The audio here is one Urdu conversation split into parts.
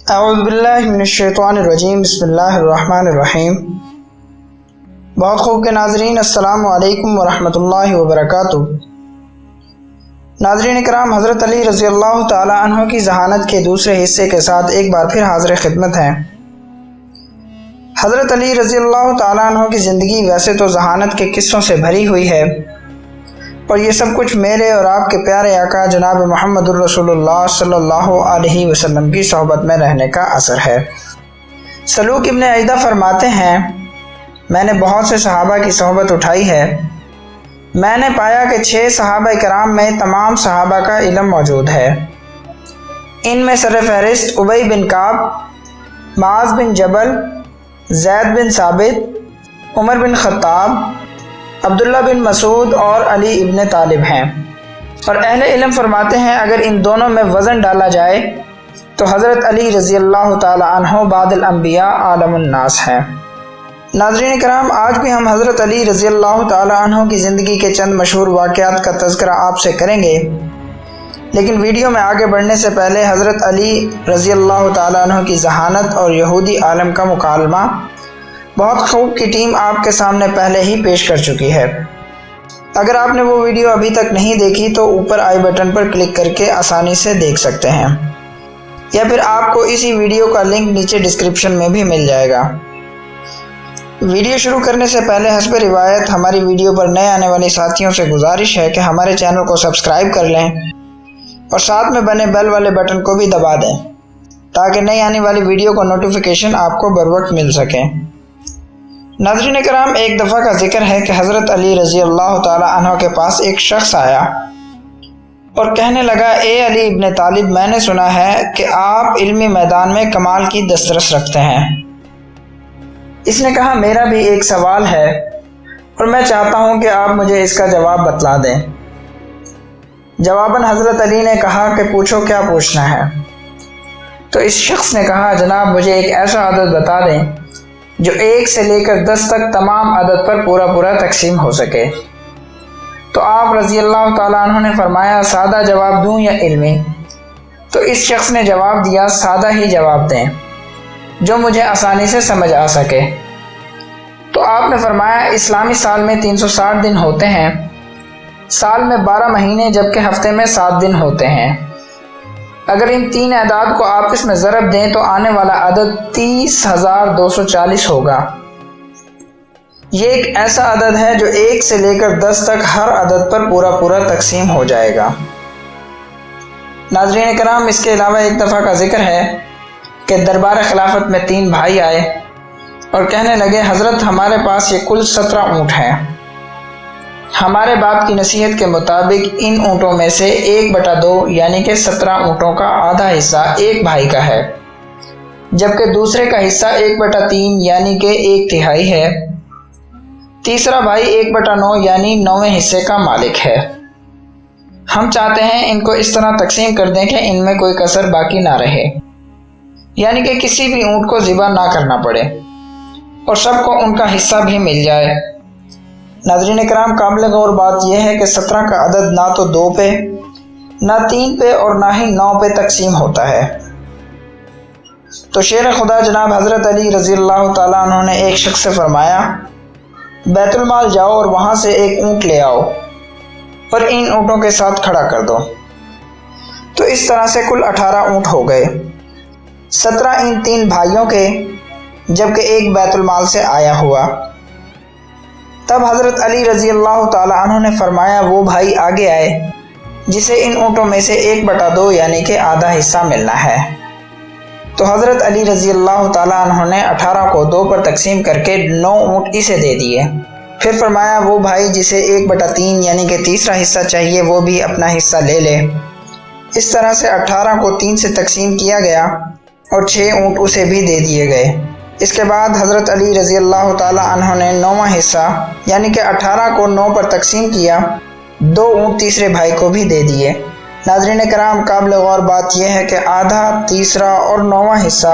اعوذ باللہ من الشیطان الرجیم بسم اللہ الرحمن الرحیم۔ بہت خوب کے ناظرین، السلام علیکم ورحمۃ اللہ وبرکاتہ۔ ناظرین کرام، حضرت علی رضی اللہ تعالی عنہ کی ذہانت کے دوسرے حصے کے ساتھ ایک بار پھر حاضر خدمت ہیں۔ حضرت علی رضی اللہ تعالی عنہ کی زندگی ویسے تو ذہانت کے قصوں سے بھری ہوئی ہے، اور یہ سب کچھ میرے اور آپ کے پیارے آقا جناب محمد الرسول اللہ صلی اللہ علیہ وسلم کی صحبت میں رہنے کا اثر ہے۔ سلوک ابن عیدہ فرماتے ہیں، میں نے بہت سے صحابہ کی صحبت اٹھائی ہے، میں نے پایا کہ 6 صحابہ کرام میں تمام صحابہ کا علم موجود ہے۔ ان میں سر فہرست ابی بن کعب، معاذ بن جبل، زید بن ثابت، عمر بن خطاب، عبداللہ بن مسعود اور علی ابن طالب ہیں۔ اور اہل علم فرماتے ہیں اگر ان دونوں میں وزن ڈالا جائے تو حضرت علی رضی اللہ تعالی عنہ بعد الانبیاء عالم الناس ہیں۔ ناظرین کرام، آج بھی ہم حضرت علی رضی اللہ تعالی عنہ کی زندگی کے چند مشہور واقعات کا تذکرہ آپ سے کریں گے، لیکن ویڈیو میں آگے بڑھنے سے پہلے حضرت علی رضی اللہ تعالی عنہ کی ذہانت اور یہودی عالم کا مکالمہ بہت خوب کی ٹیم آپ کے سامنے پہلے ہی پیش کر چکی ہے۔ اگر آپ نے وہ ویڈیو ابھی تک نہیں دیکھی تو اوپر آئی بٹن پر کلک کر کے آسانی سے دیکھ سکتے ہیں، یا پھر آپ کو اسی ویڈیو کا لنک نیچے ڈسکرپشن میں بھی مل جائے گا۔ ویڈیو شروع کرنے سے پہلے حسب روایت ہماری ویڈیو پر نئے آنے والی ساتھیوں سے گزارش ہے کہ ہمارے چینل کو سبسکرائب کر لیں اور ساتھ میں بنے بیل والے بٹن کو بھی دبا دیں تاکہ نئی آنے والی ویڈیو کا نوٹیفیکیشن آپ کو بروقت مل سکے۔ ناظرین کرام، ایک دفعہ کا ذکر ہے کہ حضرت علی رضی اللہ تعالی عنہ کے پاس ایک شخص آیا اور کہنے لگا، اے علی ابن طالب، میں نے سنا ہے کہ آپ علمی میدان میں کمال کی دسترس رکھتے ہیں۔ اس نے کہا، میرا بھی ایک سوال ہے اور میں چاہتا ہوں کہ آپ مجھے اس کا جواب بتلا دیں۔ جواباً حضرت علی نے کہا کہ پوچھو، کیا پوچھنا ہے؟ تو اس شخص نے کہا، جناب مجھے ایک ایسا عدد بتا دیں جو 1 سے لے کر 10 تک تمام عدد پر پورا تقسیم ہو سکے۔ تو آپ رضی اللہ تعالیٰ عنہ نے فرمایا، سادہ جواب دوں یا علمی؟ تو اس شخص نے جواب دیا، سادہ ہی جواب دیں جو مجھے آسانی سے سمجھ آ سکے۔ تو آپ نے فرمایا، اسلامی سال میں 360 دن ہوتے ہیں، سال میں 12 مہینے جبکہ ہفتے میں 7 دن ہوتے ہیں۔ اگر ان 3 اعداد کو آپس میں ضرب دیں تو آنے والا عدد 30,240 ہوگا۔ یہ ایک ایسا عدد ہے جو 1 سے لے کر 10 تک ہر عدد پر پورا تقسیم ہو جائے گا۔ ناظرین کرام، اس کے علاوہ ایک دفعہ کا ذکر ہے کہ دربار خلافت میں 3 بھائی آئے اور کہنے لگے، حضرت ہمارے پاس یہ کل 17 اونٹ ہیں، ہمارے باپ کی نصیحت کے مطابق ان اونٹوں میں سے 1/2 یعنی کہ 17 اونٹوں کا آدھا حصہ ایک بھائی کا ہے، جبکہ دوسرے کا حصہ 1/3 یعنی کہ 1/3 ہے، تیسرا بھائی 1/9 یعنی 9ویں حصے کا مالک ہے۔ ہم چاہتے ہیں ان کو اس طرح تقسیم کر دیں کہ ان میں کوئی کسر باقی نہ رہے، یعنی کہ کسی بھی اونٹ کو ذبح نہ کرنا پڑے اور سب کو ان کا حصہ بھی مل جائے۔ ناظرین کرام، قابل غور بات یہ ہے کہ 17 کا عدد نہ تو 2 پہ، نہ 3 پہ اور نہ ہی 9 پہ تقسیم ہوتا ہے۔ تو شیر خدا جناب حضرت علی رضی اللہ تعالیٰ عنہ نے ایک شخص سے فرمایا، بیت المال جاؤ اور وہاں سے ایک اونٹ لے آؤ اور ان اونٹوں کے ساتھ کھڑا کر دو۔ تو اس طرح سے کل 18 اونٹ ہو گئے، 17 ان 3 بھائیوں کے، جبکہ ایک بیت المال سے آیا ہوا۔ تب حضرت علی رضی اللہ تعالی عنہ نے فرمایا، وہ بھائی آگے آئے جسے ان اونٹوں میں سے 1/2 یعنی کہ آدھا حصہ ملنا ہے۔ تو حضرت علی رضی اللہ تعالی عنہ نے 18 کو 2 پر تقسیم کر کے 9 اونٹ اسے دے دیے۔ پھر فرمایا، وہ بھائی جسے 1/3 یعنی کہ تیسرا حصہ چاہیے وہ بھی اپنا حصہ لے لے۔ اس طرح سے 18 کو 3 سے تقسیم کیا گیا اور 6 اونٹ اسے بھی دے دیے گئے۔ اس کے بعد حضرت علی رضی اللہ تعالی عنہ نے 9واں حصہ یعنی کہ 18 کو 9 پر تقسیم کیا، 2 اونٹ تیسرے بھائی کو بھی دے دیے۔ ناظرین کرام، قابل غور بات یہ ہے کہ آدھا، تیسرا اور 9واں حصہ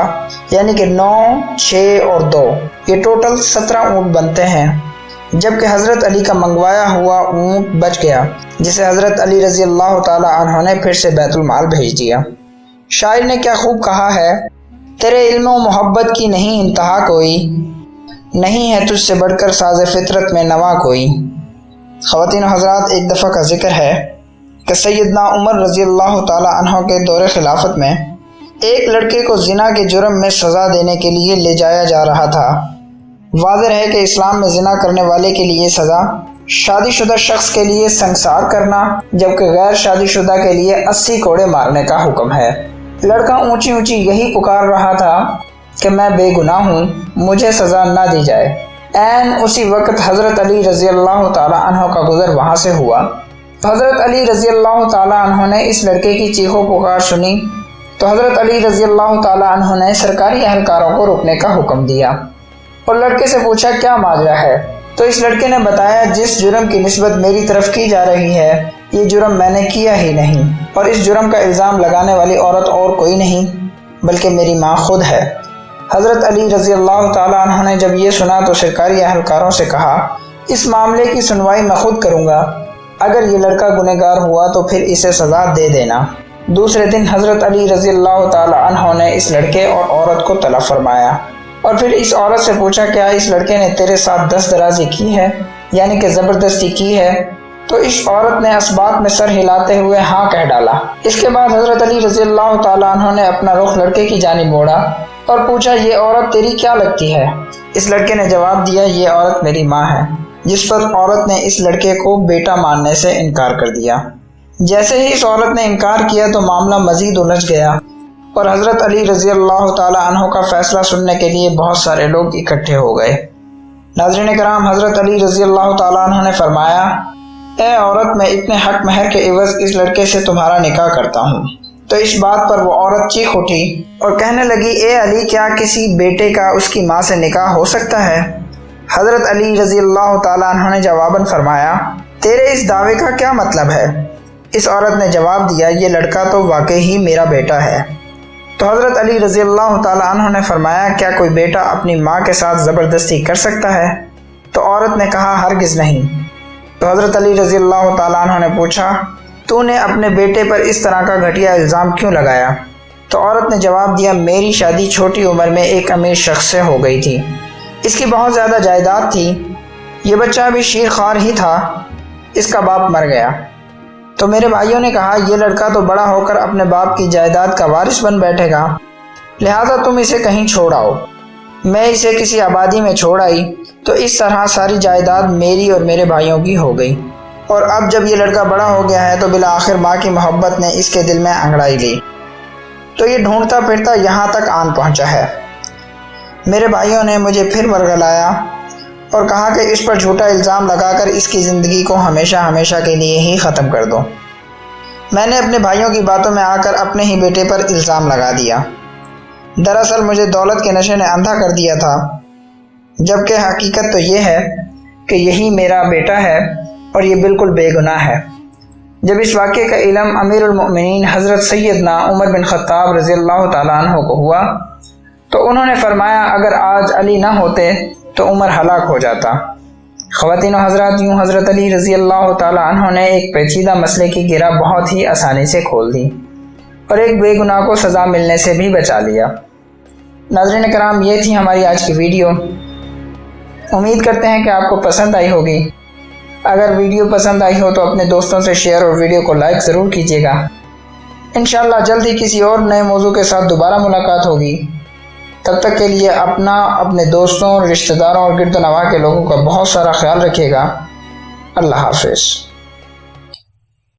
یعنی کہ 9، 6 اور 2 یہ ٹوٹل 17 اونٹ بنتے ہیں، جبکہ حضرت علی کا منگوایا ہوا اونٹ بچ گیا جسے حضرت علی رضی اللہ تعالی عنہ نے پھر سے بیت المال بھیج دیا۔ شاعر نے کیا خوب کہا ہے، تیرے علم و محبت کی نہیں انتہا کوئی، نہیں ہے تجھ سے بڑھ کر ساز فطرت میں نوا کوئی۔ خواتین و حضرات، ایک دفعہ کا ذکر ہے کہ سیدنا عمر رضی اللہ تعالی عنہ کے دور خلافت میں ایک لڑکے کو زنا کے جرم میں سزا دینے کے لیے لے جایا جا رہا تھا۔ واضح ہے کہ اسلام میں زنا کرنے والے کے لیے سزا شادی شدہ شخص کے لیے سنگسار کرنا، جبکہ غیر شادی شدہ کے لیے 80 کوڑے مارنے کا حکم ہے۔ لڑکا اونچی اونچی یہی پکار رہا تھا کہ میں بے گناہ ہوں، مجھے سزا نہ دی جائے۔ عین اسی وقت حضرت علی رضی اللہ تعالی عنہ کا گزر وہاں سے ہوا۔ حضرت علی رضی اللہ تعالی عنہ نے اس لڑکے کی چیخو پکار سنی تو حضرت علی رضی اللہ تعالی عنہ نے سرکاری اہلکاروں کو روکنے کا حکم دیا اور لڑکے سے پوچھا کیا ماجرا ہے؟ تو اس لڑکے نے بتایا جس جرم کی نسبت میری طرف کی جا رہی ہے یہ جرم میں نے کیا ہی نہیں، اور اس جرم کا الزام لگانے والی عورت اور کوئی نہیں بلکہ میری ماں خود ہے۔ حضرت علی رضی اللہ تعالی عنہ نے جب یہ سنا تو سرکاری اہلکاروں سے کہا اس معاملے کی سنوائی میں خود کروں گا، اگر یہ لڑکا گنہگار ہوا تو پھر اسے سزا دے دینا۔ دوسرے دن حضرت علی رضی اللہ تعالی عنہ نے اس لڑکے اور عورت کو طلب فرمایا اور پھر اس عورت سے پوچھا کیا اس لڑکے نے تیرے ساتھ دست درازی کی ہے، یعنی کہ زبردستی کی ہے؟ تو اس عورت نے اسبات میں سر ہلاتے ہوئے ہاں کہہ ڈالا۔ اس کے بعد حضرت علی رضی اللہ تعالی عنہ نے اپنا رخ لڑکے کی جانب موڑا اور پوچھا یہ عورت تیری کیا لگتی ہے؟ اس لڑکے نے جواب دیا یہ عورت میری ماں ہے، جس پر عورت نے اس لڑکے کو بیٹا ماننے سے انکار کر دیا۔ جیسے ہی اس عورت نے انکار کیا تو معاملہ مزید الجھ گیا اور حضرت علی رضی اللہ تعالی عنہ کا فیصلہ سننے کے لیے بہت سارے لوگ اکٹھے ہو گئے۔ ناظرین کرام، حضرت علی رضی اللہ تعالی عنہ نے فرمایا اے عورت، میں اتنے حق مہر کے عوض اس لڑکے سے تمہارا نکاح کرتا ہوں۔ تو اس بات پر وہ عورت چیخ اٹھی اور کہنے لگی اے علی، کیا کسی بیٹے کا اس کی ماں سے نکاح ہو سکتا ہے؟ حضرت علی رضی اللہ تعالی عنہ نے جواباً فرمایا تیرے اس دعوے کا کیا مطلب ہے؟ اس عورت نے جواب دیا یہ لڑکا تو واقعی ہی میرا بیٹا ہے۔ تو حضرت علی رضی اللہ تعالی عنہ نے فرمایا کیا کوئی بیٹا اپنی ماں کے ساتھ زبردستی کر سکتا ہے؟ تو عورت نے کہا ہرگز نہیں۔ تو حضرت علی رضی اللہ تعالی عنہ نے پوچھا تو نے اپنے بیٹے پر اس طرح کا گھٹیا الزام کیوں لگایا؟ تو عورت نے جواب دیا میری شادی چھوٹی عمر میں ایک امیر شخص سے ہو گئی تھی، اس کی بہت زیادہ جائیداد تھی، یہ بچہ ابھی شیر خوار ہی تھا، اس کا باپ مر گیا۔ تو میرے بھائیوں نے کہا یہ لڑکا تو بڑا ہو کر اپنے باپ کی جائیداد کا وارث بن بیٹھے گا، لہذا تم اسے کہیں چھوڑ آؤ۔ میں اسے کسی آبادی میں چھوڑ آئی تو اس طرح ساری جائیداد میری اور میرے بھائیوں کی ہو گئی، اور اب جب یہ لڑکا بڑا ہو گیا ہے تو بالآخر ماں کی محبت نے اس کے دل میں انگڑائی لی، تو یہ ڈھونڈتا پھرتا یہاں تک آن پہنچا ہے۔ میرے بھائیوں نے مجھے پھر ورگلایا اور کہا کہ اس پر جھوٹا الزام لگا کر اس کی زندگی کو ہمیشہ ہمیشہ کے لیے ہی ختم کر دو۔ میں نے اپنے بھائیوں کی باتوں میں آ کر اپنے ہی بیٹے پر الزام لگا دیا۔ دراصل مجھے دولت کے نشے نے اندھا کر دیا تھا، جبکہ حقیقت تو یہ ہے کہ یہی میرا بیٹا ہے اور یہ بالکل بے گناہ ہے۔ جب اس واقعے کا علم امیر المؤمنین حضرت سیدنا عمر بن خطاب رضی اللہ تعالیٰ عنہ کو ہوا تو انہوں نے فرمایا اگر آج علی نہ ہوتے تو عمر ہلاک ہو جاتا۔ خواتین و حضرات، یوں حضرت علی رضی اللہ تعالیٰ عنہ نے ایک پیچیدہ مسئلے کی گرہ بہت ہی آسانی سے کھول دی اور ایک بے گناہ کو سزا ملنے سے بھی بچا لیا۔ ناظرین کرام، یہ تھی ہماری آج کی ویڈیو۔ امید کرتے ہیں کہ آپ کو پسند آئی ہوگی۔ اگر ویڈیو پسند آئی ہو تو اپنے دوستوں سے شیئر اور ویڈیو کو لائک ضرور کیجیے گا۔ انشاءاللہ جلد ہی کسی اور نئے موضوع کے ساتھ دوبارہ ملاقات ہوگی۔ تب تک کے لیے اپنا، اپنے دوستوں، رشتہ داروں اور گرد و نواح کے لوگوں کا بہت سارا خیال رکھیے گا۔ اللہ حافظ۔